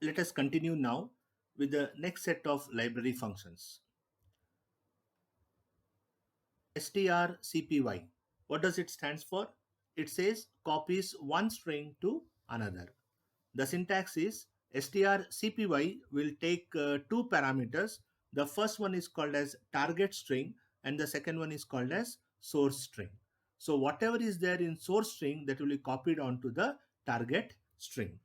Let us continue now with the next set of library functions. STRCPY. What does it stands for? It says copies one string to another. The syntax is STRCPY will take two parameters. The first one is called as target string and the second one is called as source string. So whatever is there in source string, that will be copied onto the target string.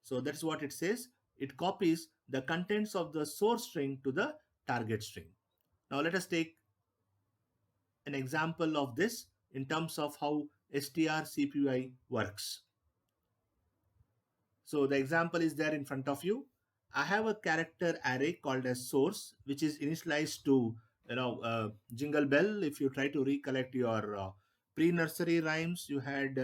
So that's what it says. It copies the contents of the source string to the target string. Now let us take an example of this in terms of how STRCPY works. So the example is there in front of you. I have a character array called as source, which is initialized to jingle bell. If you try to recollect your pre-nursery rhymes, you had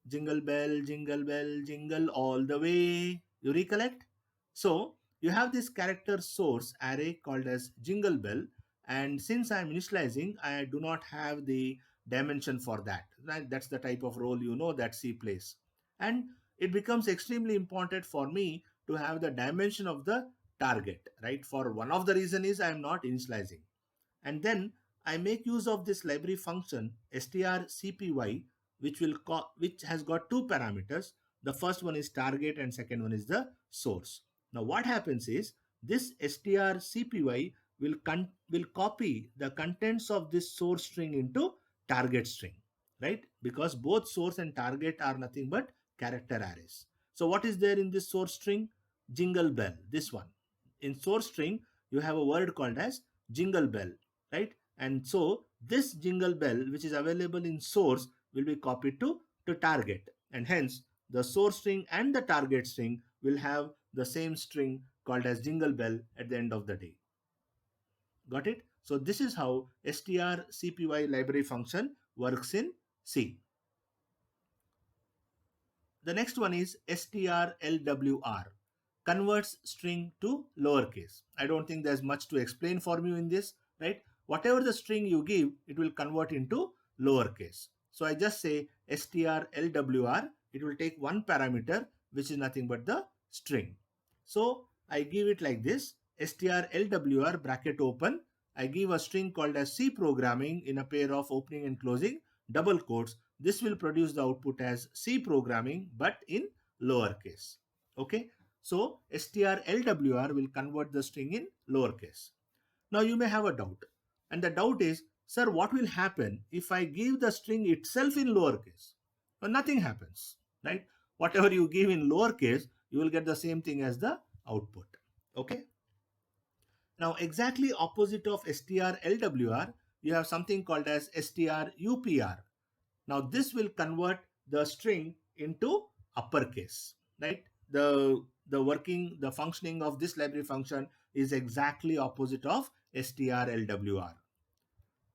jingle bell, jingle bell, jingle all the way. You recollect? So you have this character source array called as jingle bell, and since I am initializing, I do not have the dimension for that. Right? That's the type of role that C plays, and it becomes extremely important for me to have the dimension of the target, right? For one of the reason is I am not initializing. And then I make use of this library function strcpy, which has got two parameters. The first one is target and second one is the source. Now what happens is this strcpy will copy the contents of this source string into target string, right? Because both source and target are nothing but character arrays. So what is there in this source string? Jingle bell, this one. In source string, you have a word called as jingle bell, right? And so this jingle bell, which is available in source, will be copied to target. And hence, the source string and the target string will have the same string called as jingle bell at the end of the day. Got it? So this is how strcpy library function works in C. The next one is STRLWR, converts string to lowercase. I don't think there's much to explain for you in this, right? Whatever the string you give, it will convert into lowercase. So I just say STRLWR, it will take one parameter, which is nothing but the string. So I give it like this, STRLWR bracket open. I give a string called as C programming in a pair of opening and closing double quotes. This will produce the output as C programming but in lowercase. Okay, so strLWR will convert the string in lowercase. Now you may have a doubt, and the doubt is, sir, what will happen if I give the string itself in lowercase? Well, nothing happens, right? Whatever you give in lowercase, you will get the same thing as the output. Okay. Now exactly opposite of strLWR, you have something called as STRUPR. Now this will convert the string into uppercase, right? The functioning of this library function is exactly opposite of strLWR.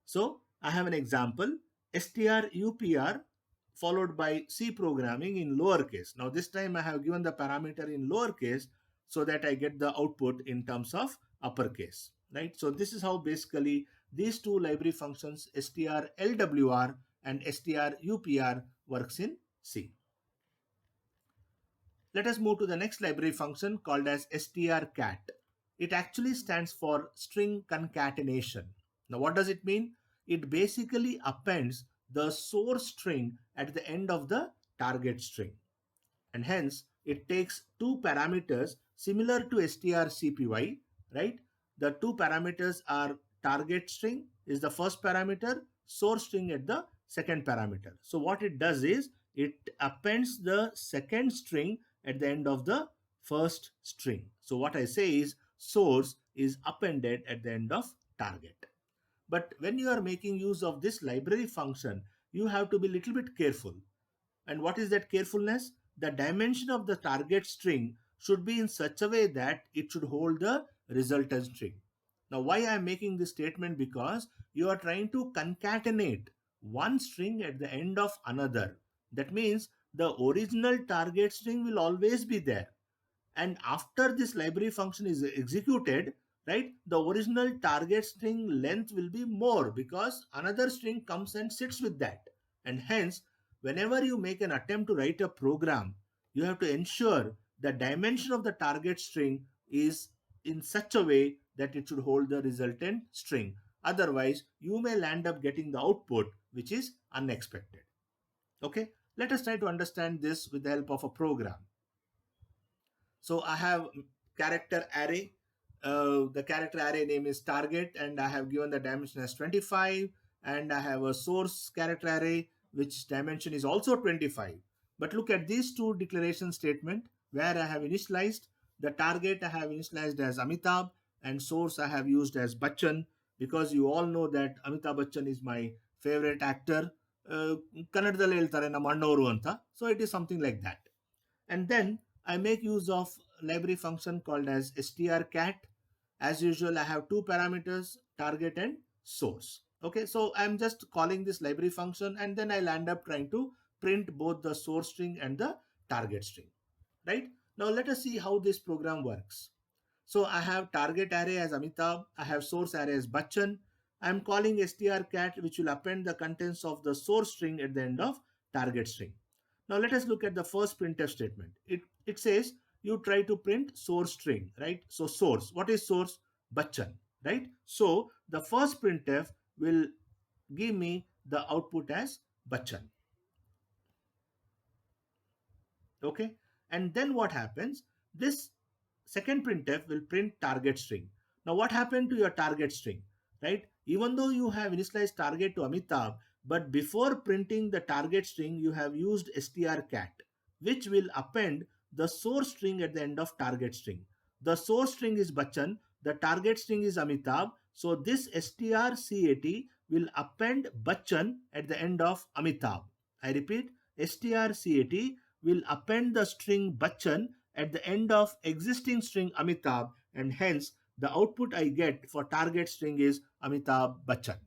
So I have an example, strupr followed by C programming in lowercase. Now this time I have given the parameter in lowercase so that I get the output in terms of uppercase, right? So this is how basically these two library functions strLWR and strupr works in C. Let us move to the next library function called as strcat. It actually stands for string concatenation. Now what does it mean? It basically appends the source string at the end of the target string, and hence it takes two parameters similar to strcpy, right? The two parameters are target string is the first parameter, source string at the second parameter. So what it does is it appends the second string at the end of the first string. So what I say is source is appended at the end of target. But when you are making use of this library function, you have to be a little bit careful. And what is that carefulness? The dimension of the target string should be in such a way that it should hold the resultant string. Now, why I am making this statement? Because you are trying to concatenate one string at the end of another. That means the original target string will always be there. And after this library function is executed, right, the original target string length will be more because another string comes and sits with that. And hence, whenever you make an attempt to write a program, you have to ensure the dimension of the target string is in such a way that it should hold the resultant string. Otherwise, you may land up getting the output which is unexpected. Okay, let us try to understand this with the help of a program. So I have character array. The character array name is target, and I have given the dimension as 25. And I have a source character array which dimension is also 25. But look at these two declaration statement where I have initialized the target. I have initialized as Amitabh, and source I have used as Bachchan, because you all know that Amitabh Bachchan is my favorite actor. ಕನ್ನಡದಲ್ಲಿ ಹೇಳ್ತಾರೆ ನಮ್ಮ ಅಣ್ಣವರು ಅಂತ. So it is something like that. And then I make use of library function called as strcat. As usual, I have two parameters, target and source. Okay, so I'm just calling this library function, and then I'll end up trying to print both the source string and the target string. Right? Now let us see how this program works. So I have target array as Amitabh, I have source array as Bachchan. I'm calling strcat, which will append the contents of the source string at the end of target string. Now let us look at the first printf statement. It says you try to print source string, right? So source, what is source? Bachchan, right? So the first printf will give me the output as Bachchan. Okay, and then what happens? This second printf will print target string. Now what happened to your target string, right? Even though you have initialized target to Amitabh, but before printing the target string, you have used strcat, which will append the source string at the end of target string. The source string is Bachchan, the target string is Amitabh. So this strcat will append Bachchan at the end of Amitabh. I repeat, strcat will append the string Bachchan at the end of existing string Amitabh, and hence the output I get for target string is Amitabh Bachchan.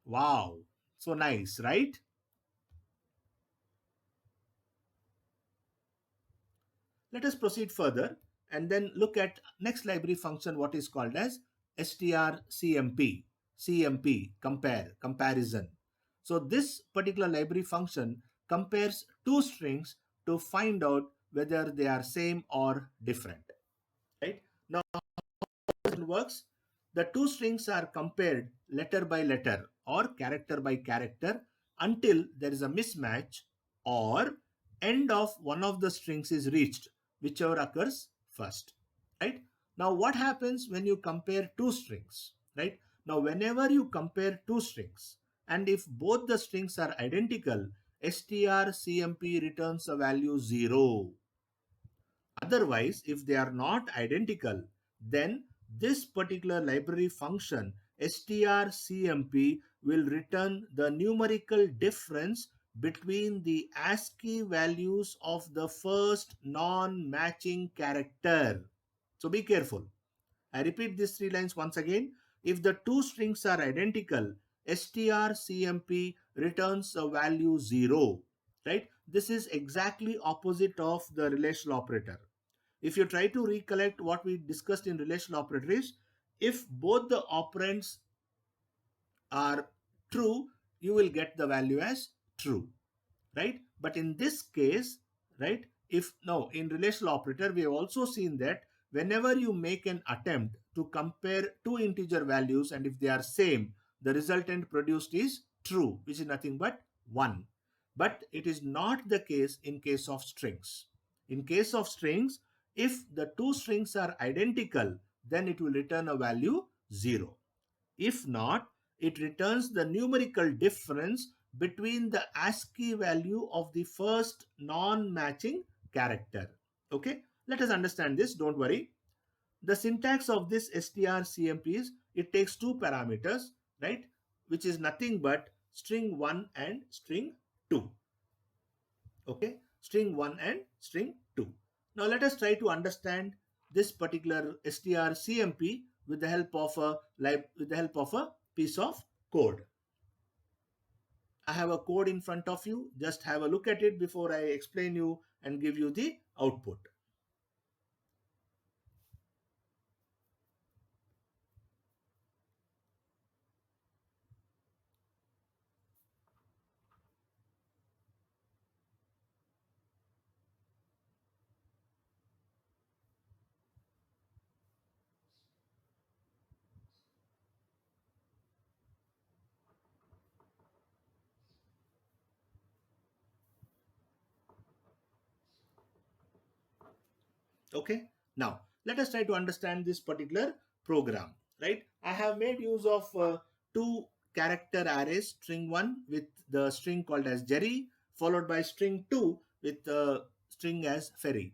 Wow, so nice, right? Let us proceed further and then look at next library function, what is called as STRCMP. CMP, compare, comparison. So this particular library function compares two strings to find out whether they are same or different. Right? Now how it works? The two strings are compared letter by letter or character by character until there is a mismatch or end of one of the strings is reached, whichever occurs first. Right? Now what happens when you compare two strings? Right? Now whenever you compare two strings, and if both the strings are identical, strcmp returns a value 0. Otherwise, if they are not identical, then this particular library function strcmp will return the numerical difference between the ASCII values of the first non-matching character. So be careful. I repeat these three lines once again. If the two strings are identical, strcmp returns a value 0. Right? This is exactly opposite of the relational operator. If you try to recollect what we discussed in relational operators, if both the operands are true, you will get the value as true, right? But in this case, right, if now in relational operator, we have also seen that whenever you make an attempt to compare two integer values, and if they are same, the resultant produced is true, which is nothing but 1. But it is not the case in case of strings. In case of strings, if the two strings are identical, then it will return a value 0. If not, it returns the numerical difference between the ASCII value of the first non-matching character. Okay, let us understand this, don't worry. The syntax of this strcmp is it takes two parameters, right, which is nothing but string 1 and string 2. Okay, string 1 and string 2. Now let us try to understand this particular strcmp with the help of a piece of code. I have a code in front of you. Just have a look at it before I explain you and give you the output. Okay, now let us try to understand this particular program, right? I have made use of two character arrays, string 1 with the string called as Jerry, followed by string 2 with the string as Ferry.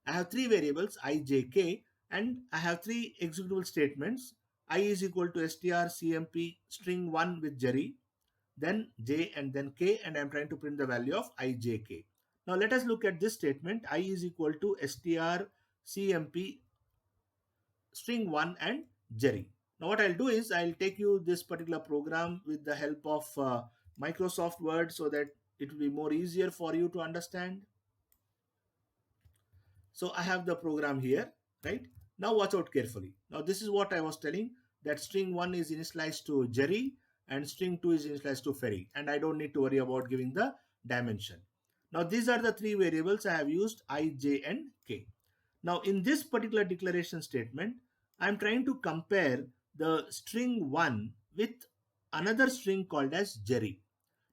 I have three variables I, j, k, and I have three executable statements. I is equal to strcmp string 1 with Jerry, then j and then k, and I'm trying to print the value of I, j, k. Now let us look at this statement. I is equal to strcmp string 1 and Jerry. Now what I'll do is I'll take you this particular program with the help of Microsoft Word so that it will be more easier for you to understand. So I have the program here, right? Now watch out carefully. Now this is what I was telling, that string 1 is initialized to Jerry and string 2 is initialized to Ferry, and I don't need to worry about giving the dimension. Now these are the three variables I have used, I, j, and k. Now in this particular declaration statement, I'm trying to compare the string 1 with another string called as Jerry.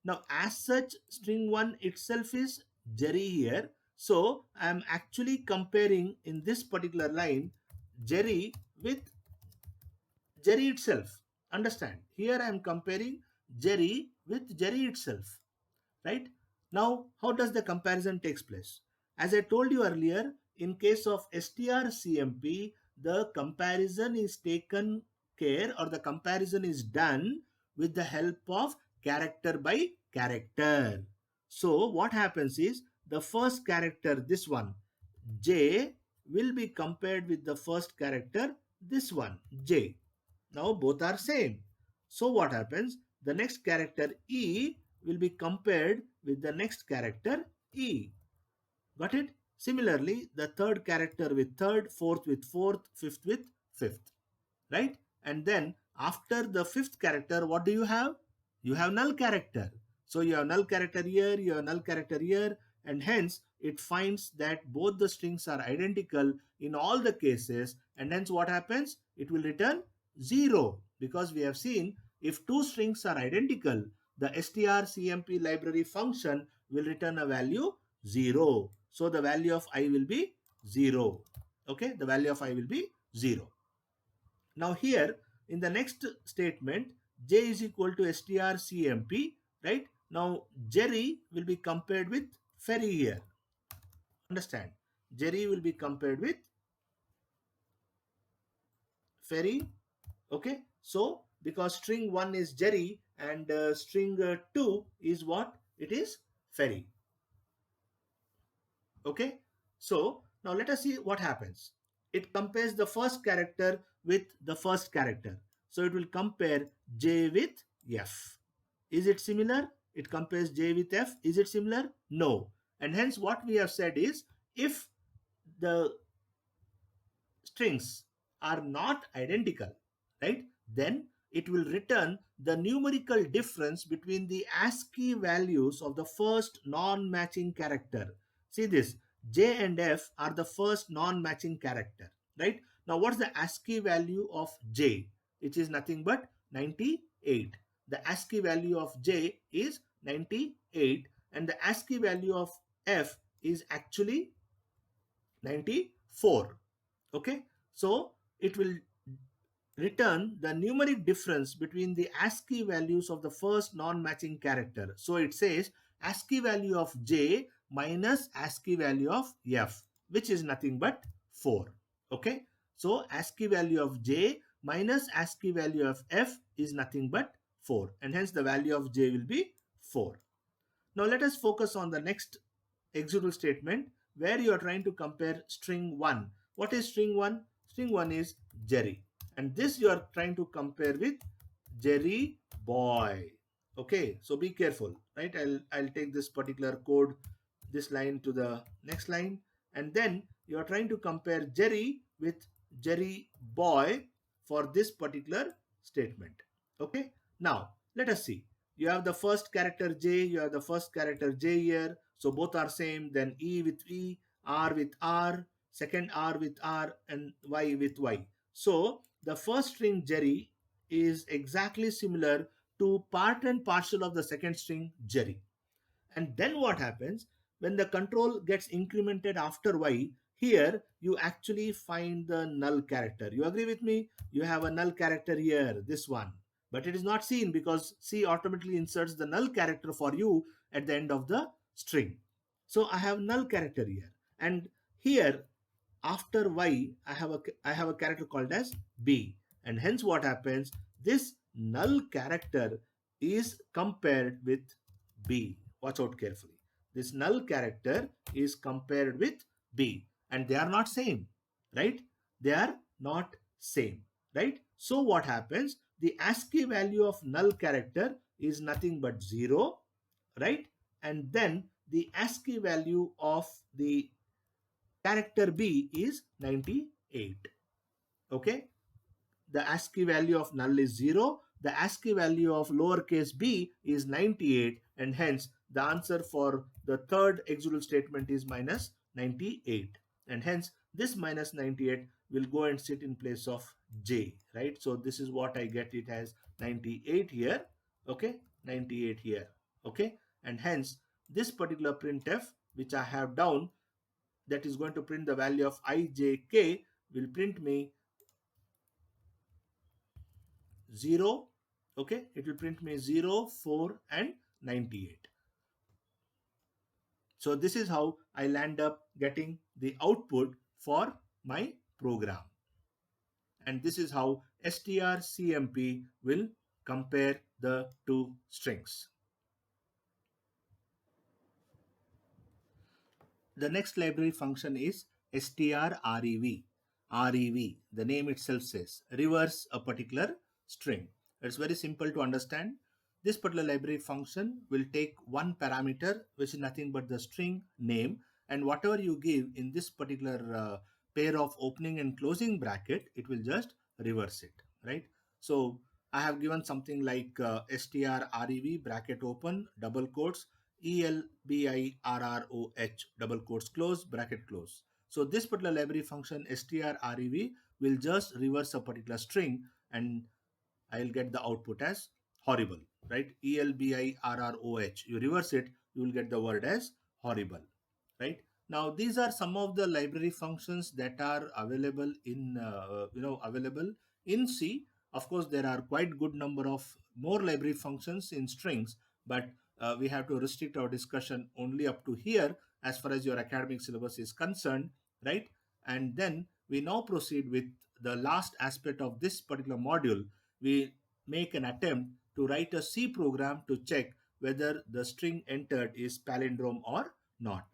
Now as such, string 1 itself is Jerry here. So I'm actually comparing in this particular line Jerry with Jerry itself. Understand? Here I am comparing Jerry with Jerry itself, right? Now, how does the comparison takes place? As I told you earlier, in case of STRCMP, the comparison is taken care, or the comparison is done with the help of character by character. So what happens is the first character, this one, J, will be compared with the first character, this one, J. Now both are same. So what happens? The next character E will be compared with the next character E. Got it? Similarly, the third character with third, fourth with fourth, fifth with fifth. Right? And then after the fifth character, what do you have? You have null character. So you have null character here, you have null character here, and hence it finds that both the strings are identical in all the cases, and hence what happens? It will return 0, because we have seen if two strings are identical, the strcmp library function will return a value 0. So the value of I will be 0. Okay, the value of I will be 0. Now here in the next statement, j is equal to strcmp, right? Now Jerry will be compared with Ferry here. Understand? Jerry will be compared with Ferry. Okay. So because string 1 is Jerry and string 2 is what? It is Ferry. Okay. So now let us see what happens. It compares the first character with the first character. So it will compare J with F. Is it similar? It compares J with F. Is it similar? No. And hence what we have said is, if the strings are not identical, right, then it will return the numerical difference between the ASCII values of the first non-matching character. See this, J and F are the first non-matching character, right? Now what's the ASCII value of J? It is nothing but 98. The ASCII value of J is 98 and the ASCII value of F is actually 94. Okay, so it will return the numeric difference between the ASCII values of the first non-matching character. So it says ASCII value of J minus ASCII value of F, which is nothing but 4. Okay, so ASCII value of J minus ASCII value of F is nothing but 4, and hence the value of J will be 4. Now let us focus on the next executable statement where you are trying to compare string 1. What is string 1? String 1 is Jerry. And this you are trying to compare with Jerry boy. Okay, so be careful, right? I'll take this particular code, this line to the next line, and then you are trying to compare Jerry with Jerry boy for this particular statement. Okay, now let us see. You have the first character J, you have the first character J here, so both are same. Then E with E, R with R, second R with R, and Y with Y. So the first string Jerry is exactly similar to part and parcel of the second string Jerry. And then what happens? When the control gets incremented after Y, here you actually find the null character. You agree with me? You have a null character here, this one, but it is not seen because C automatically inserts the null character for you at the end of the string. So I have null character here, and here after y I have a character called as b, and hence what happens, this null character is compared with b. Watch out carefully. This null character is compared with b, and they are not same, right? They are not same, right? So what happens, the ASCII value of null character is nothing but 0, right? And then the ASCII value of the character b is 98. Okay, the ASCII value of null is 0, the ASCII value of lowercase b is 98, and hence the answer for the third executable statement is minus 98, and hence this minus 98 will go and sit in place of j, right? So this is what I get it as 98 here, okay, 98 here, okay, and hence this particular printf which I have down, that is going to print the value of ijk, will print me 0, okay, it will print me 0, 4 and 98. So this is how I'll end up getting the output for my program, and this is how strcmp will compare the two strings. The next library function is STRREV. REV, the name itself says, reverse a particular string. It's very simple to understand. This particular library function will take one parameter, which is nothing but the string name, and whatever you give in this particular pair of opening and closing bracket, it will just reverse it, right? So I have given something like strrev bracket open double quotes ELBIRROH double quotes close bracket close. So this particular library function strrev will just reverse a particular string, and I'll get the output as horrible, right? ELBIRROH. You reverse it, you will get the word as horrible, right? Now these are some of the library functions that are available in available in C. Of course, there are quite good number of more library functions in strings, but we have to restrict our discussion only up to here as far as your academic syllabus is concerned, right? And then we now proceed with the last aspect of this particular module. We make an attempt to write a C program to check whether the string entered is palindrome or not.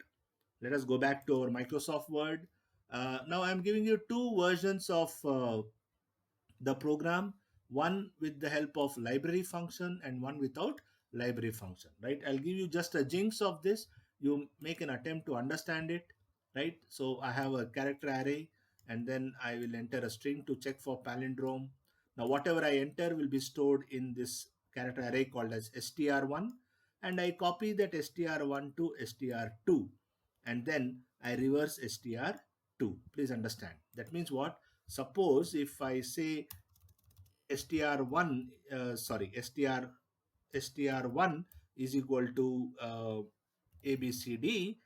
Let us go back to our Microsoft Word. Now I'm giving you two versions of the program, one with the help of library function and one without library function, right? I'll give you just a jinx of this. You make an attempt to understand it, right? So I have a character array, and then I will enter a string to check for palindrome. Now whatever I enter will be stored in this character array called as str1, and I copy that str1 to str2, and then I reverse str2. Please understand. That means what? Suppose if I say str1 str1 is equal to abcd,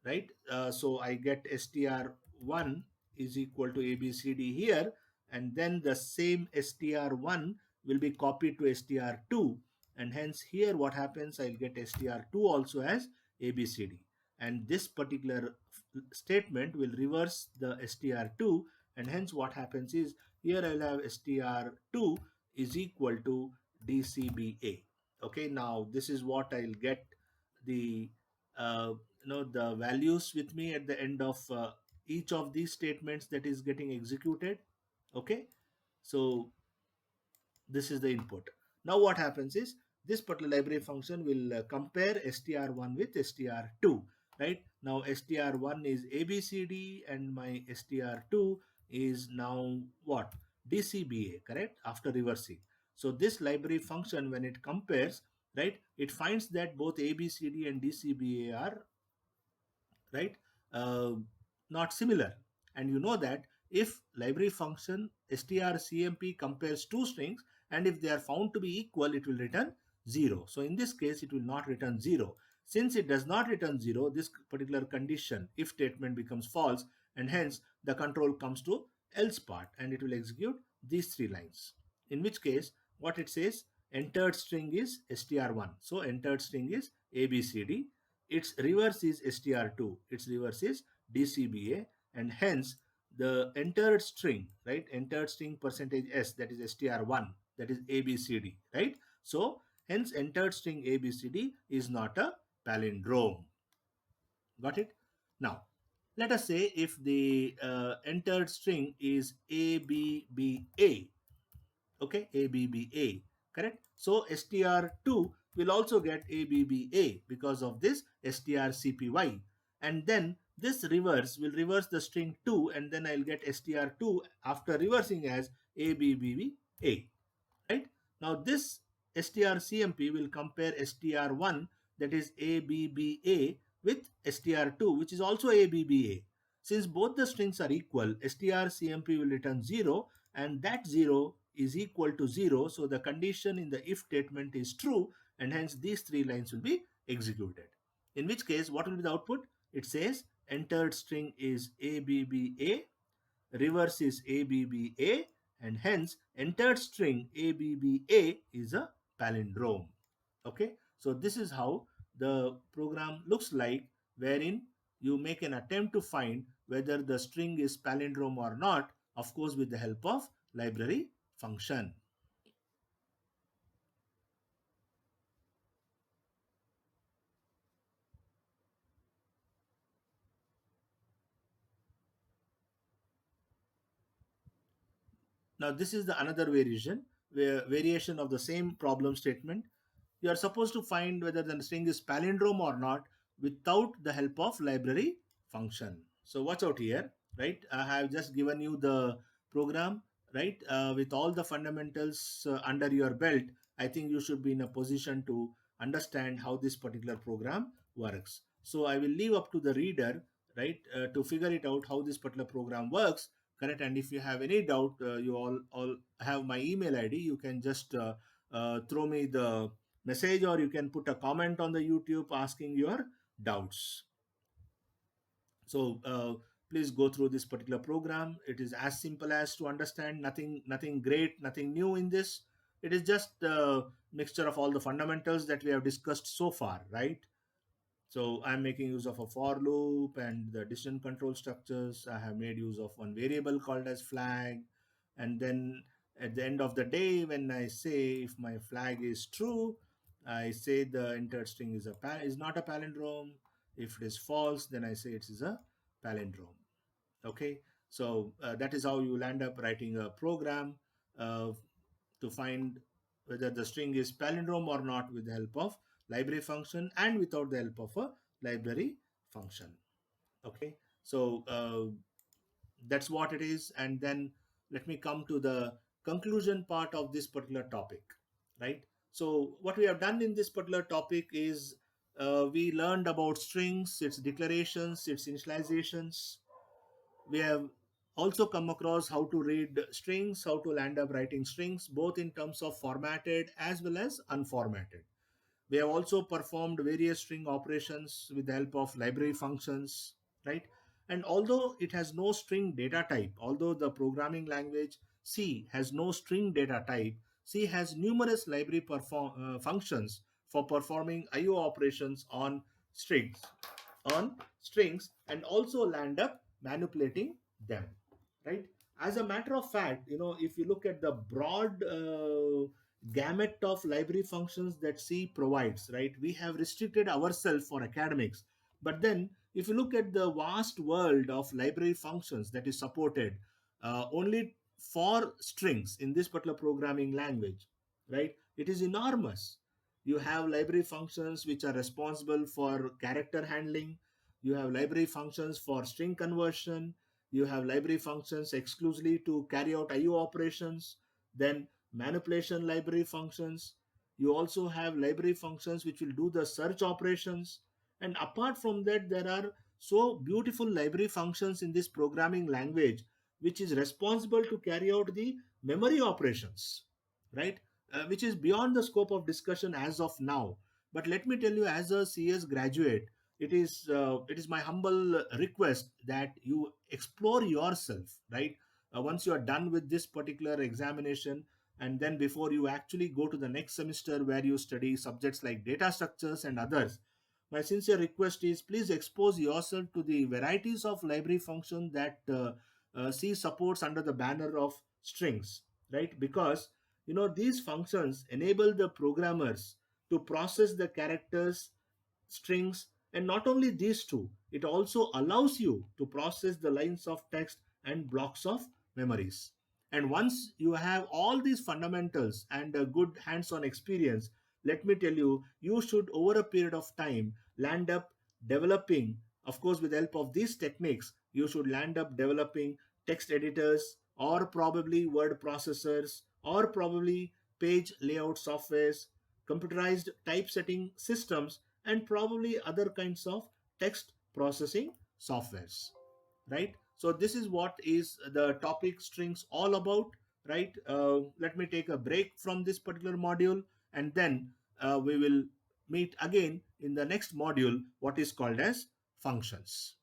right? So I get str1 is equal to abcd here, and then the same str1 will be copied to str2, and hence here what happens, I'll get str2 also as abcd, and this particular statement will reverse the str2, and hence what happens is here I'll have str2 is equal to dcba. Okay, now this is what I'll get the uh, the values with me at the end of each of these statements that is getting executed. Okay, so this is the input. Now what happens is this particular library function will compare str1 with str2, right? Now str1 is abcd and my str2 is now what? dcba, correct? After reversing. So this library function, when it compares, right, it finds that both abcd and dcba are, right, uh, not similar. And you know that if library function strcmp compares two strings, and if they are found to be equal, it will return 0. So in this case it will not return 0. Since it does not return 0, this particular condition if statement becomes false, and hence the control comes to else part and it will execute these three lines. In which case, what it says, entered string is str1. So entered string is abcd. Its reverse is str2. Its reverse is dcba, and hence the entered string, right? Entered string percentage s, that is str1, that is abcd, right? So hence entered string abcd is not a palindrome. Got it? Now, let us say if the entered string is ABBA, okay, ABBA, correct? So STR2 will also get ABBA because of this STRCPY. And then this reverse will reverse the string 2 and then I'll get STR2 after reversing as ABBA, right? Now this STRCMP will compare STR1, that is ABBA, with STR2, which is also ABBA. Since both the strings are equal, STRCMP will return 0 and that 0 is equal to 0. So the condition in the if statement is true and hence these three lines will be executed. In which case, what will be the output? It says entered string is ABBA, reverse is ABBA, and hence entered string ABBA is a palindrome. Okay, so this is how the program looks like, wherein you make an attempt to find whether the string is palindrome or not, of course with the help of library function. Now this is the another variation of the same problem statement. You are supposed to find whether the string is palindrome or not without the help of library function. So watch out here, right? I have just given you the program, right? With all the fundamentals under your belt, I think you should be in a position to understand how this particular program works. So I will leave up to the reader, right, to figure it out how this particular program works, correct? And if you have any doubt, you all have my email ID. You can just throw me the message or you can put a comment on the YouTube asking your doubts. So please go through this particular program. It is as simple as to understand, nothing great, nothing new in this. It is just a mixture of all the fundamentals that we have discussed so far, right? So I'm making use of a for loop and the decision control structures. I have made use of one variable called as flag. And then at the end of the day, when I say if my flag is true, I say the entered string is not a palindrome. If it is false, then I say it is a palindrome. Okay, so that is how you will end up writing a program uh, to find whether the string is palindrome or not with the help of library function and without the help of a library function. Okay, so that's what it is. And then let me come to the conclusion part of this particular topic, right? So what we have done in this particular topic is we learned about strings, its declarations, its initializations. We have also come across how to read strings, how to land up writing strings, both in terms of formatted as well as unformatted. We have also performed various string operations with the help of library functions, right? And although it has no string data type, although the programming language C has no string data type, C has numerous library functions for performing IO operations strings, on strings and also land up manipulating them, right? As a matter of fact, if you look at the broad gamut of library functions that C provides, right, we have restricted ourselves for academics. But then if you look at the vast world of library functions that is supported only for strings in this particular programming language, right, it is enormous. You have library functions which are responsible for character handling. You have library functions for string conversion. You have library functions exclusively to carry out IO operations. Then manipulation library functions. You also have library functions which will do the search operations. And apart from that, there are so beautiful library functions in this programming language which is responsible to carry out the memory operations, right? Which is beyond the scope of discussion as of now. But let me tell you, as a CS graduate, it is my humble request that you explore yourself, right? Once you are done with this particular examination, and then before you actually go to the next semester where you study subjects like data structures and others, my sincere request is please expose yourself to the varieties of library functions that C supports under the banner of strings, right? Because these functions enable the programmers to process the characters, strings, and not only these two, it also allows you to process the lines of text and blocks of memories. And once you have all these fundamentals and a good hands-on experience, let me tell you, you should over a period of time land up developing, of course with the help of these techniques, you should land up developing text editors, or probably word processors, or probably page layout softwares, computerized typesetting systems, and probably other kinds of text processing softwares, right? So this is what is the topic strings all about, right? Let me take a break from this particular module, and then we will meet again in the next module, what is called as functions.